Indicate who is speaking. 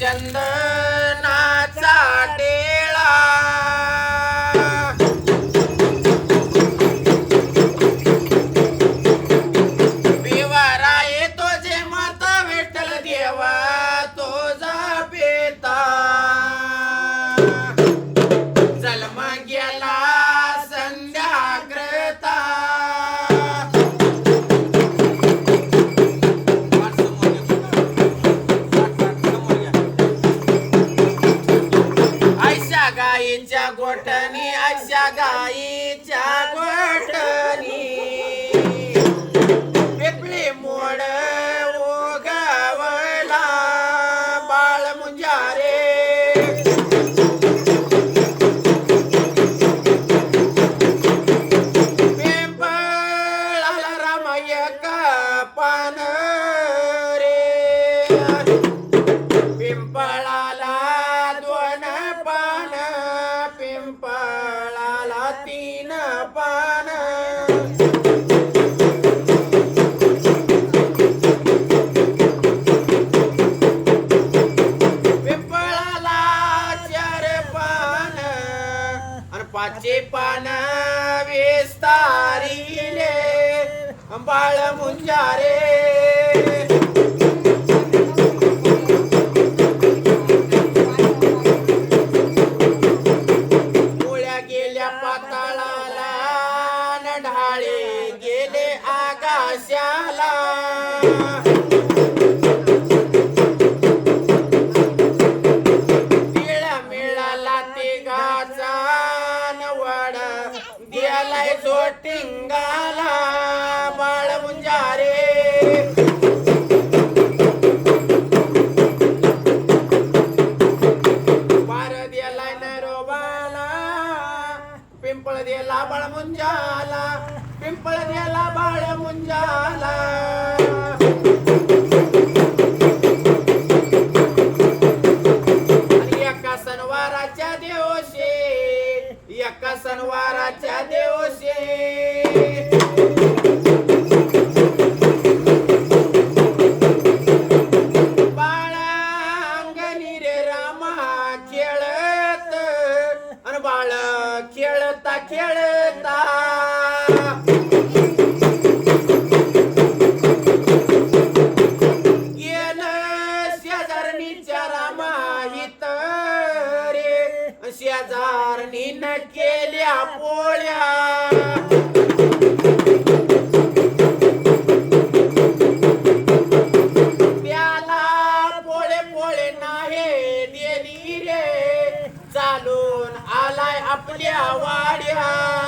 Speaker 1: चंदनाचा टेळा विवारा येतो जे माता विठ्ठल देवा तुझा पिता जन्म गेला संध्याकृता आयशा गाईच्या गोठणी आयशा गाईच्या गोठणी पिपळी मोड ओगवला बाळ मुंजारे पिंपळाला रामय पान रे पिंपळाला दोन पान पिंपळाला तीन पान पिंपळाला चार पान आणि पाचशे पान विस्तारिले बाळ मुंजारे मुळ्या गेल्या पाताळाला न ढाळे गेले आकाशाला तिळा मिळाला तिघाचा नवड द्यालाय जोटिंगाला बाळ मुंजारे पार द्यालाय नरोबाला पिंपळ द्याला बाळ मुंजाला पिंपळ द्याला बाळ मुंजाला आणि एका सणवाराच्या दिवशी बाळांगणी रे रामा खेळत आणि बाळ खेळता खेळता गेलं शेजारणीच्या रामा हित रे शेजारणीनं केल्या पोळ्या त्याला पोळे पोळे नाही देली रे चालून आलाय आपल्या वाड्या